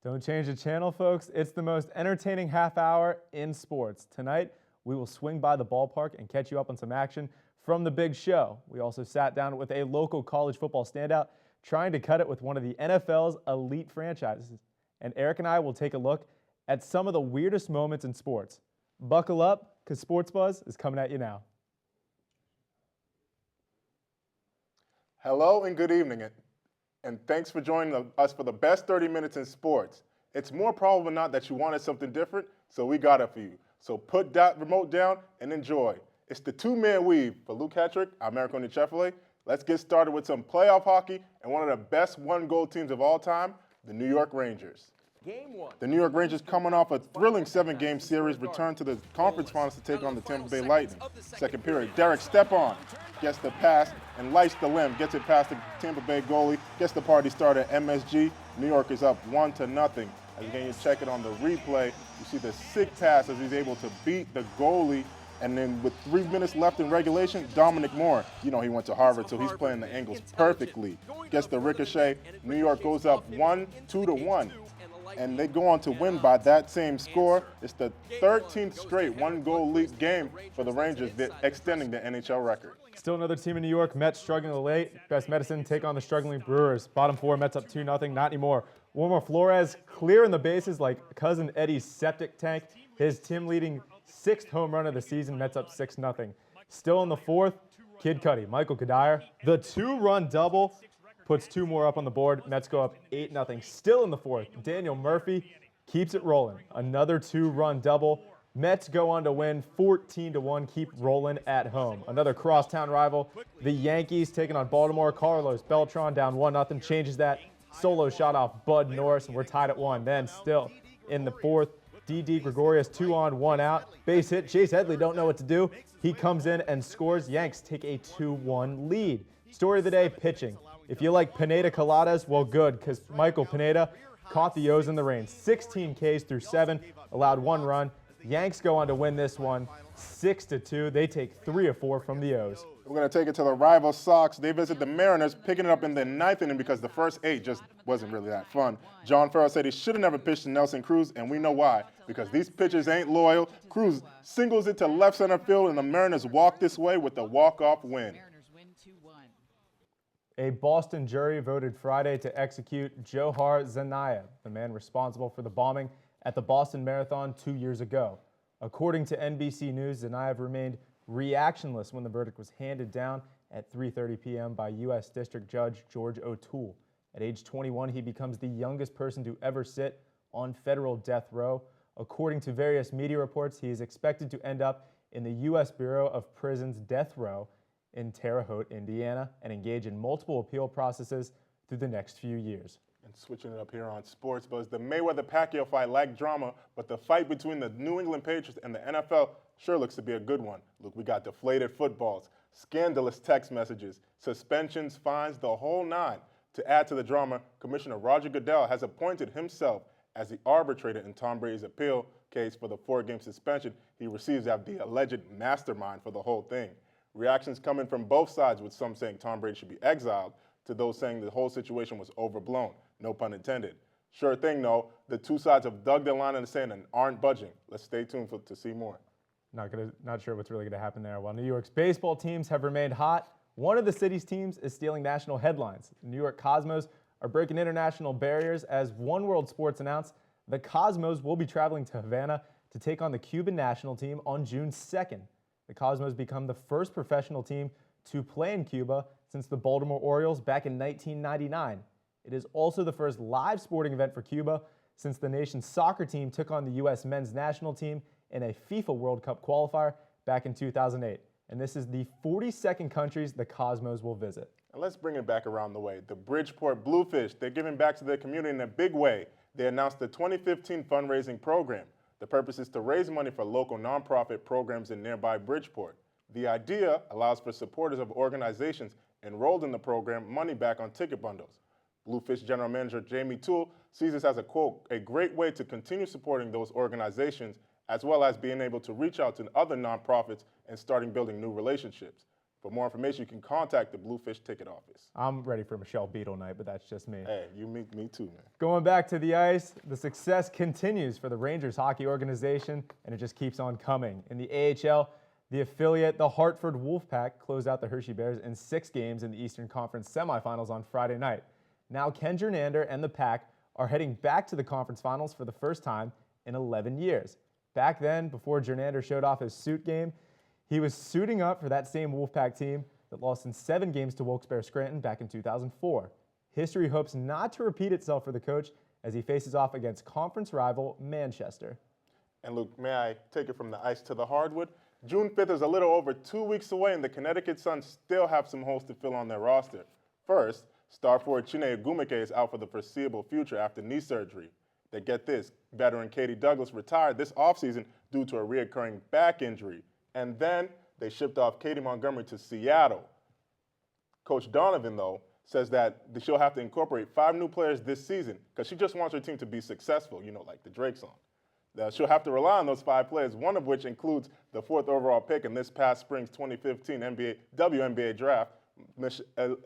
Don't change the channel, folks. It's the most entertaining half hour in sports. Tonight, we will swing by the ballpark and catch you up on some action from the big show. We also sat down with a local college football standout trying to cut it with one of the NFL's elite franchises. And Eric and I will take a look at some of the weirdest moments in sports. Buckle up, because Sports Buzz is coming at you now. Hello and good evening, and thanks for joining us for the best 30 minutes in sports. It's more probable than not that you wanted something different, so we got it for you. So put that remote down and enjoy. It's the two-man weave for Luke Hetrick. I'm Eric Onichefele. Let's get started with some playoff hockey and one of the best one-goal teams of all time, the New York Rangers. The New York Rangers, coming off a thrilling 7-game series, return to the conference finals to take on the Tampa Bay Lightning. Second period, Derek Stepan gets the pass and lights the limb, gets it past the Tampa Bay goalie, gets the party started at MSG. New York is up 1-0. Again, you check it on the replay, you see the sick pass as he's able to beat the goalie. And then with 3 minutes left in regulation, Dominic Moore, you know he went to Harvard, so he's playing the angles perfectly. Gets the ricochet. New York goes up 2-1. And they go on to win by that same score. It's the 13th straight one-goal lead game for the Rangers, extending the NHL record. Still another team in New York. Mets struggling late. Best Medicine take on the struggling Brewers. Bottom 4, Mets up 2-0. Not anymore. Wilmer Flores clearing the bases like cousin Eddie's septic tank. His team-leading 6th home run of the season. Mets up 6-0. Still in the 4th, Kid Cudi, Michael Kadire. The 2-run double puts 2 more up on the board. Mets go up 8-0. Still in the 4th, Daniel Murphy keeps it rolling. Another 2-run double. Mets go on to win 14-1, keep rolling at home. Another crosstown rival, the Yankees taking on Baltimore. Carlos Beltran down 1-0, changes that. Solo shot off Bud Norris, and we're tied at 1. Then still in the 4th, D.D. Gregorius 2-on, 1-out. Base hit, Chase Headley don't know what to do. He comes in and scores. Yanks take a 2-1 lead. Story of the day, pitching. If you like Pineda Coladas, well, good, because Michael Pineda caught the O's in the rain. 16 Ks through 7, allowed 1 run. Yanks go on to win this one 6-2. They take 3 of 4 from the O's. We're going to take it to the rival Sox. They visit the Mariners, picking it up in the 9th inning because the first 8 just wasn't really that fun. John Farrell said he should have never pitched to Nelson Cruz, and we know why. Because these pitchers ain't loyal. Cruz singles it to left center field, and the Mariners walk this way with a walk-off win. A Boston jury voted Friday to execute Johar Zanaya, the man responsible for the bombing at the Boston Marathon 2 years ago. According to NBC News, Zanaya remained reactionless when the verdict was handed down at 3:30 p.m. by U.S. District Judge George O'Toole. At age 21, he becomes the youngest person to ever sit on federal death row. According to various media reports, he is expected to end up in the U.S. Bureau of Prisons death row in Terre Haute, Indiana, and engage in multiple appeal processes through the next few years. And switching it up here on Sports Buzz, the Mayweather-Pacquiao fight lacked drama, but the fight between the New England Patriots and the NFL sure looks to be a good one. Look, we got deflated footballs, scandalous text messages, suspensions, fines, the whole 9. To add to the drama, Commissioner Roger Goodell has appointed himself as the arbitrator in Tom Brady's appeal case for the 4-game suspension he receives after the alleged mastermind for the whole thing. Reactions coming from both sides, with some saying Tom Brady should be exiled, to those saying the whole situation was overblown. No pun intended. Sure thing, though. The two sides have dug their line in the sand and aren't budging. Let's stay tuned to see more. Not sure what's really going to happen there. While New York's baseball teams have remained hot, one of the city's teams is stealing national headlines. The New York Cosmos are breaking international barriers as One World Sports announced the Cosmos will be traveling to Havana to take on the Cuban national team on June 2nd. The Cosmos become the first professional team to play in Cuba since the Baltimore Orioles back in 1999. It is also the first live sporting event for Cuba since the nation's soccer team took on the U.S. men's national team in a FIFA World Cup qualifier back in 2008. And this is the 42nd countries the Cosmos will visit. And let's bring it back around the way. The Bridgeport Bluefish, they're giving back to their community in a big way. They announced the 2015 fundraising program. The purpose is to raise money for local nonprofit programs in nearby Bridgeport. The idea allows for supporters of organizations enrolled in the program money back on ticket bundles. Bluefish General Manager Jamie Toole sees this as a, quote, a great way to continue supporting those organizations as well as being able to reach out to other nonprofits and starting building new relationships. For more information, you can contact the Bluefish Ticket Office. I'm ready for Michelle Beadle night, but that's just me. Hey, me too, man. Going back to the ice, the success continues for the Rangers hockey organization, and it just keeps on coming. In the AHL, the affiliate, the Hartford Wolfpack, closed out the Hershey Bears in 6 games in the Eastern Conference semifinals on Friday night. Now Ken Jernander and the Pack are heading back to the conference finals for the first time in 11 years. Back then, before Jernander showed off his suit game, he was suiting up for that same Wolfpack team that lost in 7 games to Wilkes-Barre Scranton back in 2004. History hopes not to repeat itself for the coach as he faces off against conference rival Manchester. And Luke, may I take it from the ice to the hardwood? June 5th is a little over 2 weeks away, and the Connecticut Sun still have some holes to fill on their roster. First, star forward Chine Ogumike is out for the foreseeable future after knee surgery. They get this, veteran Katie Douglas retired this offseason due to a reoccurring back injury. And then they shipped off Katie Montgomery to Seattle. Coach Donovan, though, says that she'll have to incorporate 5 new players this season because she just wants her team to be successful, like the Drake song. She'll have to rely on those 5 players, one of which includes the 4th overall pick in this past spring's 2015 WNBA draft,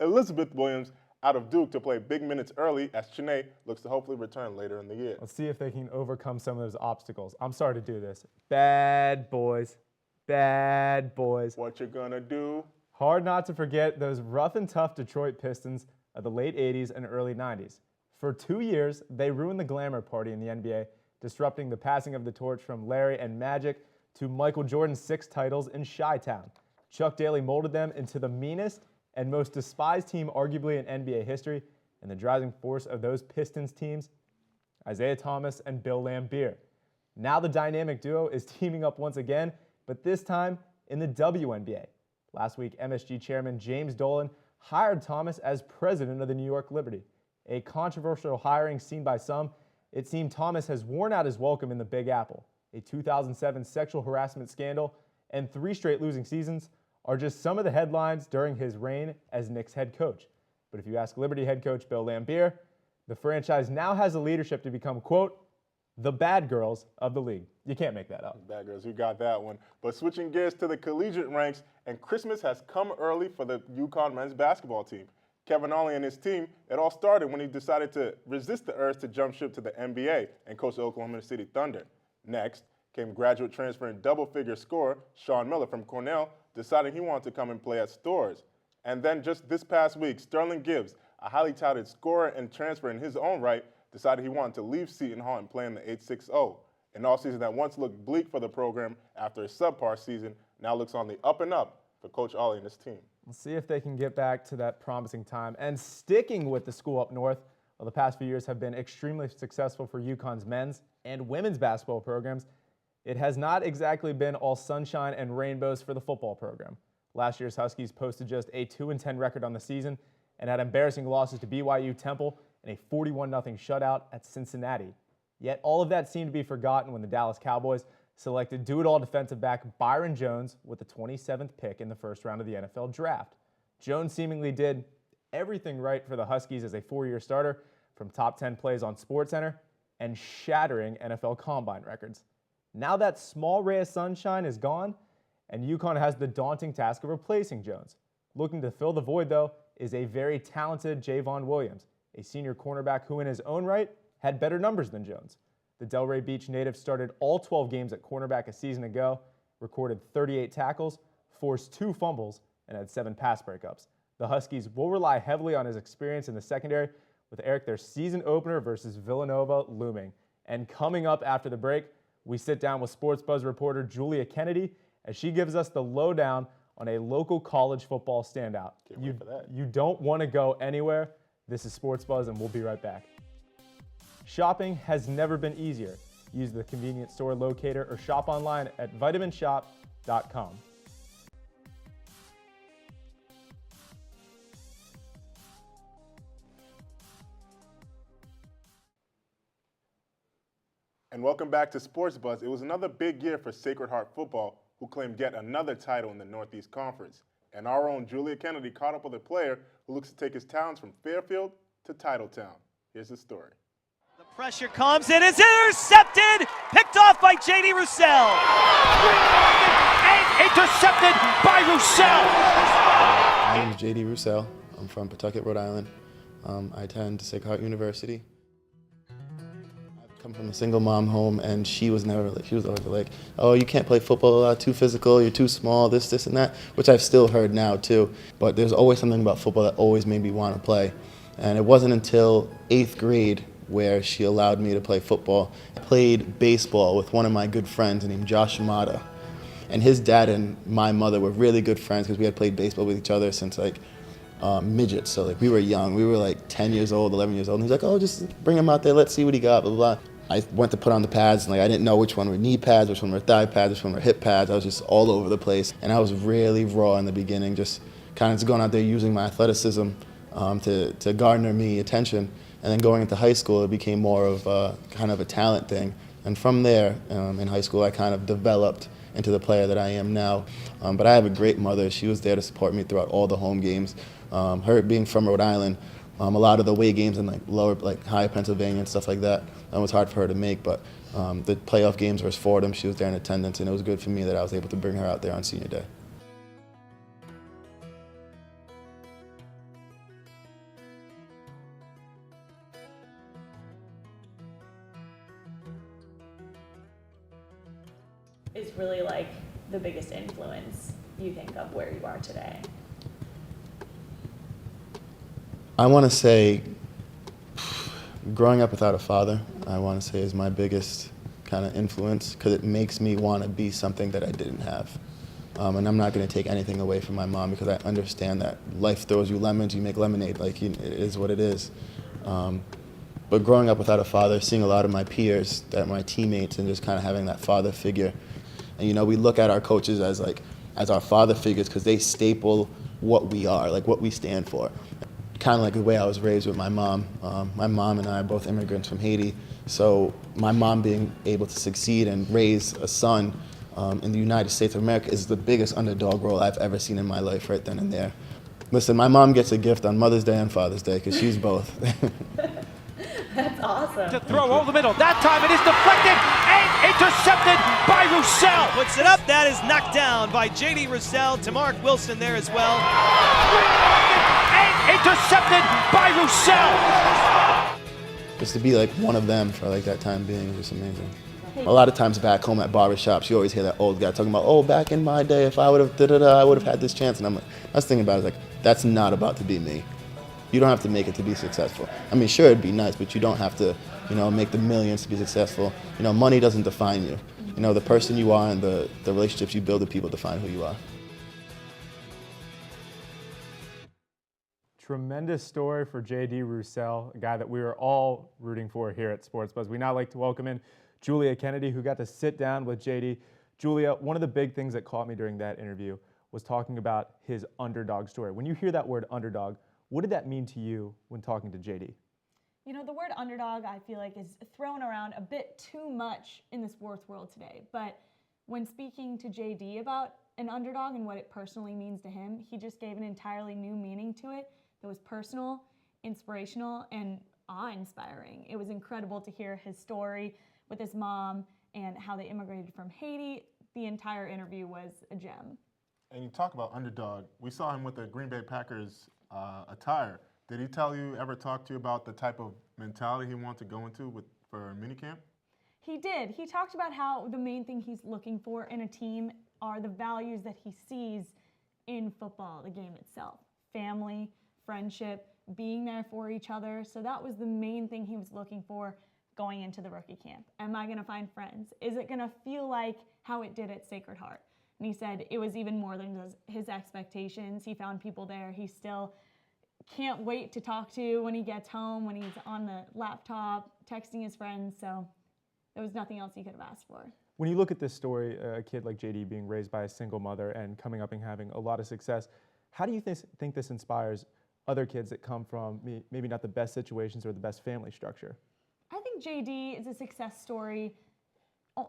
Elizabeth Williams, out of Duke, to play big minutes early as Chine looks to hopefully return later in the year. Let's see if they can overcome some of those obstacles. I'm sorry to do this. Bad boys. Bad boys. What you gonna do? Hard not to forget those rough and tough Detroit Pistons of the late 80s and early 90s. For 2 years, they ruined the glamour party in the NBA, disrupting the passing of the torch from Larry and Magic to Michael Jordan's 6 titles in Chi-Town. Chuck Daly molded them into the meanest and most despised team arguably in NBA history, and the driving force of those Pistons teams, Isaiah Thomas and Bill Laimbeer. Now the dynamic duo is teaming up once again, but this time in the WNBA. Last week, MSG chairman James Dolan hired Thomas as president of the New York Liberty. A controversial hiring seen by some, it seemed Thomas has worn out his welcome in the Big Apple. A 2007 sexual harassment scandal and 3 straight losing seasons are just some of the headlines during his reign as Knicks head coach. But if you ask Liberty head coach Bill Laimbeer, the franchise now has the leadership to become, quote, the bad girls of the league. You can't make that up. Bad girls, you got that one. But switching gears to the collegiate ranks, and Christmas has come early for the UConn men's basketball team. Kevin Ollie and his team, it all started when he decided to resist the urge to jump ship to the NBA and coach the Oklahoma City Thunder. Next came graduate transfer and double-figure scorer Sean Miller from Cornell, deciding he wanted to come and play at Storrs. And then just this past week, Sterling Gibbs, a highly touted scorer and transfer in his own right, decided he wanted to leave Seton Hall and play in the 860. An offseason that once looked bleak for the program after a subpar season now looks on the up and up for Coach Ollie and his team. We'll see if they can get back to that promising time. And sticking with the school up north, well, the past few years have been extremely successful for UConn's men's and women's basketball programs. It has not exactly been all sunshine and rainbows for the football program. Last year's Huskies posted just a 2-10 record on the season and had embarrassing losses to BYU, Temple, and a 41-0 shutout at Cincinnati. Yet all of that seemed to be forgotten when the Dallas Cowboys selected do-it-all defensive back Byron Jones with the 27th pick in the first round of the NFL draft. Jones seemingly did everything right for the Huskies as a 4-year starter, from top 10 plays on SportsCenter and shattering NFL Combine records. Now that small ray of sunshine is gone, and UConn has the daunting task of replacing Jones. Looking to fill the void, though, is a very talented Javon Williams, a senior cornerback who in his own right had better numbers than Jones. The Delray Beach native started all 12 games at cornerback a season ago, recorded 38 tackles, forced 2 fumbles, and had 7 pass breakups. The Huskies will rely heavily on his experience in the secondary, with Eric their season opener versus Villanova looming. And coming up after the break, we sit down with Sports Buzz reporter Julia Kennedy as she gives us the lowdown on a local college football standout. Can't wait for that. You don't want to go anywhere. This is Sports Buzz, and we'll be right back. Shopping has never been easier. Use the convenience store locator or shop online at vitaminshop.com. And welcome back to Sports Buzz. It was another big year for Sacred Heart football, who claimed yet another title in the Northeast Conference. And our own Julia Kennedy caught up with a player who looks to take his talents from Fairfield to Titletown. Here's the story. The Pressure comes and is intercepted, picked off by J.D. Roussel. And intercepted by Roussel. My name is J.D. Roussel. I'm from Pawtucket, Rhode Island. I attend Sacred Heart University. I come from a single mom home, and she was always like, oh, you can't play football, too physical, you're too small, this, and that, which I've still heard now too. But there's always something about football that always made me want to play. And it wasn't until 8th grade where she allowed me to play football. I played baseball with one of my good friends named Josh Mata. And his dad and my mother were really good friends because we had played baseball with each other since midgets. So we were young. We were 10 years old, 11 years old. And he's like, oh, just bring him out there. Let's see what he got, blah, blah, blah. I went to put on the pads, and I didn't know which one were knee pads, which one were thigh pads, which one were hip pads. I was just all over the place. And I was really raw in the beginning, just kind of just going out there using my athleticism to garner me attention. And then going into high school, it became more of kind of a talent thing. And from there, in high school, I kind of developed into the player that I am now. But I have a great mother. She was there to support me throughout all the home games. Her being from Rhode Island, a lot of the away games in high Pennsylvania and stuff like that, that was hard for her to make. But the playoff games versus Fordham, she was there in attendance, and it was good for me that I was able to bring her out there on senior day. Is really the biggest influence you think of where you are today? I want to say growing up without a father, I want to say is my biggest kind of influence because it makes me want to be something that I didn't have. And I'm not going to take anything away from my mom because I understand that life throws you lemons, you make lemonade, it is what it is. But growing up without a father, seeing a lot of my peers, my teammates, and just kind of having that father figure. And we look at our coaches as our father figures because they staple what we are, what we stand for. Kind of like the way I was raised with my mom. My mom and I are both immigrants from Haiti, so my mom being able to succeed and raise a son in the United States of America is the biggest underdog role I've ever seen in my life right then and there. Listen, my mom gets a gift on Mother's Day and Father's Day because she's both. That's awesome. To throw over the middle. That time it is deflected and intercepted by Roussel. Puts it up. That is knocked down by J.D. Roussel. To Mark Wilson there as well. And intercepted by Roussel. Just to be one of them for that time being was just amazing. A lot of times back home at barbershops, you always hear that old guy talking about, oh, back in my day, if I would have I would have had this chance. And I was thinking about it, that's not about to be me. You don't have to make it to be successful. I mean, sure, it'd be nice, but you don't have to, make the millions to be successful. Money doesn't define you. The person you are and the relationships you build with people define who you are. Tremendous story for J.D. Roussel, a guy that we are all rooting for here at Sports Buzz. We now like to welcome in Julia Kennedy, who got to sit down with J.D. Julia, one of the big things that caught me during that interview was talking about his underdog story. When you hear that word underdog, what did that mean to you when talking to JD? The word underdog I feel is thrown around a bit too much in the sports world today. But when speaking to JD about an underdog and what it personally means to him, he just gave an entirely new meaning to it that was personal, inspirational, and awe-inspiring. It was incredible to hear his story with his mom and how they immigrated from Haiti. The entire interview was a gem. And you talk about underdog. We saw him with the Green Bay Packers attire. Did he ever talk to you about the type of mentality he wanted to go into for minicamp? He did. He talked about how the main thing he's looking for in a team are the values that he sees in football, the game itself. Family, friendship, being there for each other. So that was the main thing he was looking for going into the rookie camp. Am I going to find friends? Is it going to feel like how it did at Sacred Heart? And he said it was even more than his expectations. He found people there he still can't wait to talk to when he gets home, when he's on the laptop, texting his friends. So there was nothing else he could have asked for. When you look at this story, a kid like JD being raised by a single mother and coming up and having a lot of success, how do you think this inspires other kids that come from maybe not the best situations or the best family structure? I think JD is a success story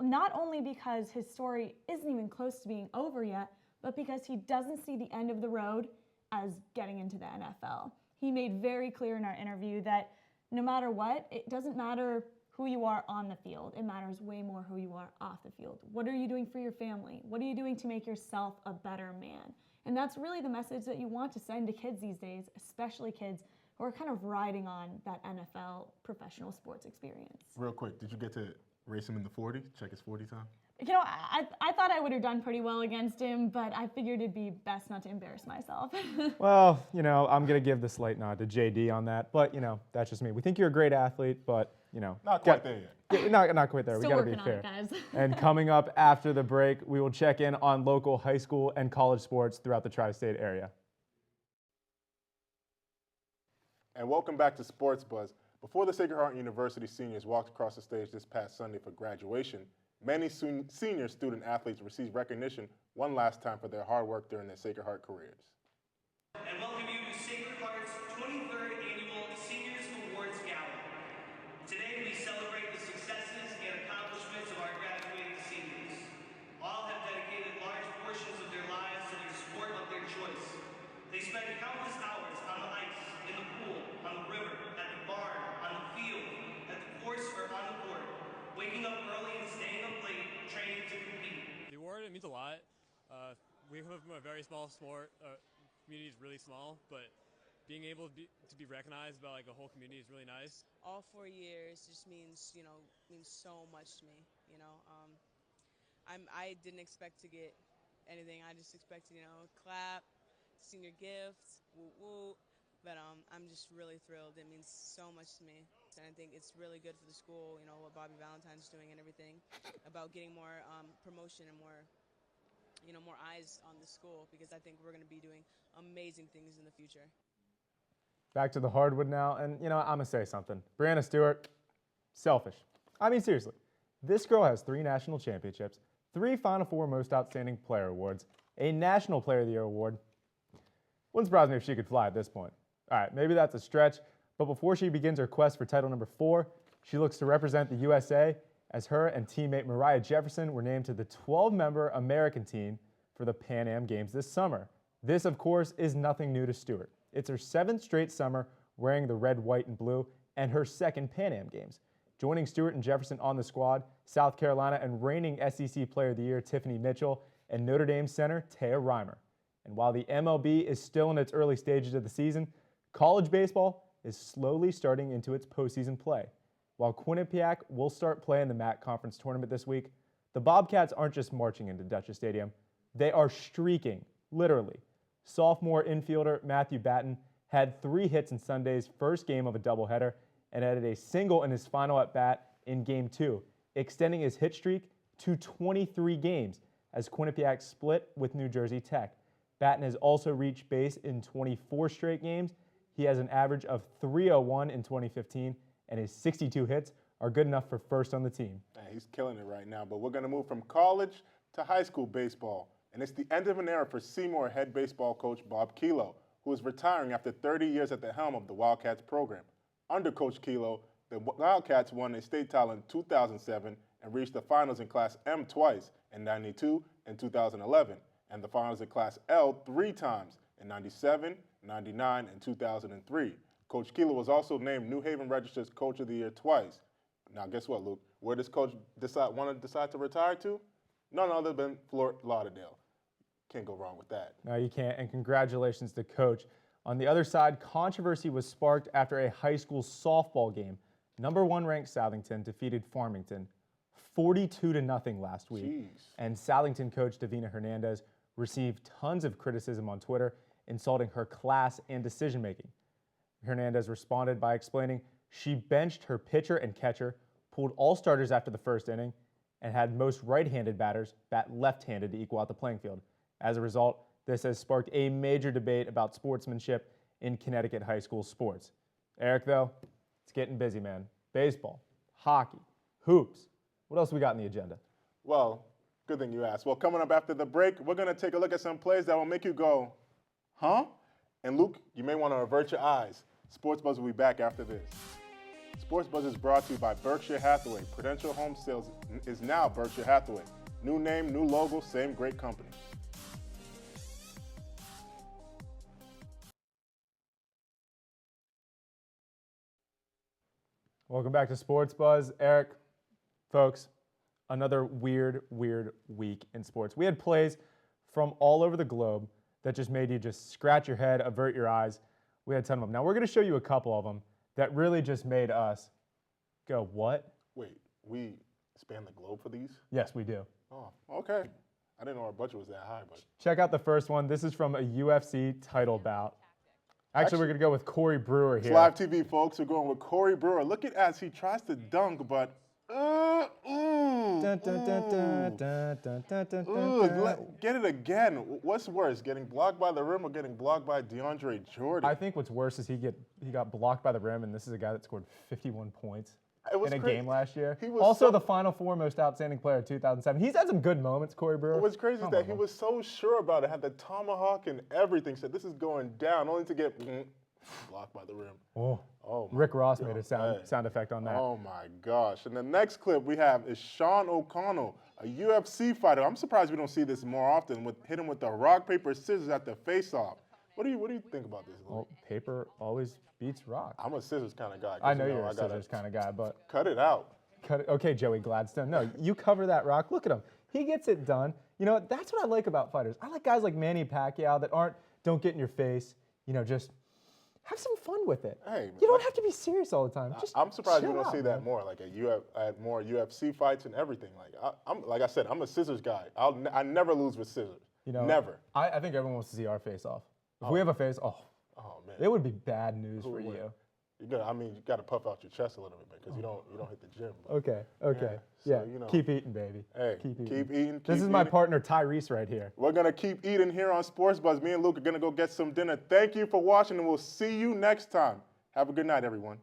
not only because his story isn't even close to being over yet, but because he doesn't see the end of the road as getting into the NFL. He made very clear in our interview that no matter what, it doesn't matter who you are on the field. It matters way more who you are off the field. What are you doing for your family? What are you doing to make yourself a better man? And that's really the message that you want to send to kids these days, especially kids who are kind of riding on that NFL professional sports experience. Real quick, did you get to race him in the 40? Check his 40 time? You know, I thought I would have done pretty well against him, but I figured it'd be best not to embarrass myself. Well, you know, I'm going to give the slight nod to JD on that, but, you know, that's just me. We think you're a great athlete, but, you know. Not quite there yet. Yeah, not quite there. Still We got to be working on fair. it, guys. And coming up after the break, we will check in on local high school and college sports throughout the tri-state area. And welcome back to Sports Buzz. Before the Sacred Heart University seniors walked across the stage this past Sunday for graduation, many senior student athletes received recognition one last time for their hard work during their Sacred Heart careers. And welcome you to Sacred Heart's 23rd Annual Seniors Awards Gala. Today we celebrate the successes and accomplishments of our graduating seniors. All have dedicated large portions of their lives to their sport of their choice. They spend countless hours on the ice, in the pool, on the river, at the barn, on the field, at the course, or on the court, waking up early and staying up late, training to compete. The award, it means a lot. We come from a very small sport. Community is really small, but being able to be recognized by like a whole community is really nice. All 4 years just means, means so much to me. I didn't expect to get anything. I just expected, clap, senior gifts, woo woo. But I'm just really thrilled. It means so much to me. And I think it's really good for the school, what Bobby Valentine's doing and everything, about getting more promotion and more eyes on the school, because I think we're going to be doing amazing things in the future. Back to the hardwood now, and, I'm going to say something. Brianna Stewart, selfish. I mean, seriously. This girl has 3 national championships, 3 Final Four Most Outstanding Player awards, a National Player of the Year award. Wouldn't surprise me if she could fly at this point. All right, maybe that's a stretch, but before she begins her quest for title number 4, she looks to represent the USA as her and teammate Mariah Jefferson were named to the 12-member American team for the Pan Am Games this summer. This, of course, is nothing new to Stewart. It's her 7th straight summer wearing the red, white, and blue, and her 2nd Pan Am Games. Joining Stewart and Jefferson on the squad, South Carolina and reigning SEC Player of the Year Tiffany Mitchell and Notre Dame center Taya Reimer. And while the MLB is still in its early stages of the season, college baseball is slowly starting into its postseason play. While Quinnipiac will start playing the MAC Conference Tournament this week, the Bobcats aren't just marching into Dutcher Stadium. They are streaking, literally. Sophomore infielder Matthew Batten had 3 hits in Sunday's first game of a doubleheader and added a single in his final at-bat in Game 2, extending his hit streak to 23 games as Quinnipiac split with New Jersey Tech. Batten has also reached base in 24 straight games. He has an average of .301 in 2015, and his 62 hits are good enough for first on the team. He's killing it right now, but we're going to move from college to high school baseball. And it's the end of an era for Seymour head baseball coach Bob Kelo, who is retiring after 30 years at the helm of the Wildcats program. Under Coach Kelo, the Wildcats won a state title in 2007 and reached the finals in Class M twice, in '92 and 2011, and the finals in Class L 3 times, in '97, '99, and 2003. Coach Kelo was also named New Haven Register's Coach of the Year twice. Now, guess what, Luke? Where does Coach want to retire to? None other than Fort Lauderdale. Can't go wrong with that. No, you can't, and congratulations to Coach. On the other side, controversy was sparked after a high school softball game. Number 1 ranked Southington defeated Farmington 42-0 last week. Jeez. And Southington coach Davina Hernandez received tons of criticism on Twitter, insulting her class and decision-making. Hernandez responded by explaining she benched her pitcher and catcher, pulled all starters after the first inning, and had most right-handed batters bat left-handed to equal out the playing field. As a result, this has sparked a major debate about sportsmanship in Connecticut high school sports. Eric, though, it's getting busy, man. Baseball, hockey, hoops. What else we got in the agenda? Well, good thing you asked. Well, coming up after the break, we're going to take a look at some plays that will make you go, huh? And Luke, you may want to avert your eyes. Sports Buzz will be back after this. Sports Buzz is brought to you by Berkshire Hathaway. Prudential Home Sales is now Berkshire Hathaway. New name, new logo, same great company. Welcome back to Sports Buzz. Eric, folks, another weird week in sports. We had plays from all over the globe that just made you just scratch your head, avert your eyes. We had a ton of them. Now, we're going to show you a couple of them that really just made us go, what? Wait, we span the globe for these? Yes, we do. Oh, okay. I didn't know our budget was that high, but Check out the first one. This is from a UFC title bout. Actually, we're going to go with Corey Brewer it's here. live TV, folks. We're going with Corey Brewer. Look at as he tries to dunk, but Dun, dun, dun, dun, dun, dun, dun, dun, dun. get it again. What's worse, getting blocked by the rim or getting blocked by DeAndre Jordan? I think what's worse is he got blocked by the rim, and this is a guy that scored 51 points in a crazy. game last year. He was Also so- the Final Four most outstanding player of 2007. He's had some good moments, Corey Brewer. What's crazy is Some that of he them. was so sure about it, had the tomahawk and everything, said this is going down, only to get blocked by the rim. Oh, my Rick Ross made a God. sound effect on that. Oh my gosh. And the next clip we have is Sean O'Connell, a UFC fighter. I'm surprised we don't see this more often, hit him with the rock, paper, scissors at the face-off. What do you think about this, Luke? Well, paper always beats rock. I'm a scissors kind of guy. 'cause, I know you you're a I gotta scissors kind of guy, but cut it out. cut it. Okay, Joey Gladstone. No, you cover that rock. Look at him. He gets it done. You know, that's what I like about fighters. I like guys like Manny Pacquiao that don't get in your face. You know, just have some fun with it. Hey, you don't have to be serious all the time. Just I'm surprised we chill don't out, see man. that more. Like at more UFC fights and everything. Like I said, I'm a scissors guy. I never lose with scissors. You know, never. I think everyone wants to see our face off. If we have a face off, Oh man. it would be bad news Who for would win? you. You got to puff out your chest a little bit because you don't hit the gym. But Okay. so, Yeah. you know. Keep eating, baby. Hey, keep eating. This is my partner Tyrese right here. We're gonna keep eating here on Sports Buzz. Me and Luke are gonna go get some dinner. Thank you for watching, and we'll see you next time. Have a good night, everyone.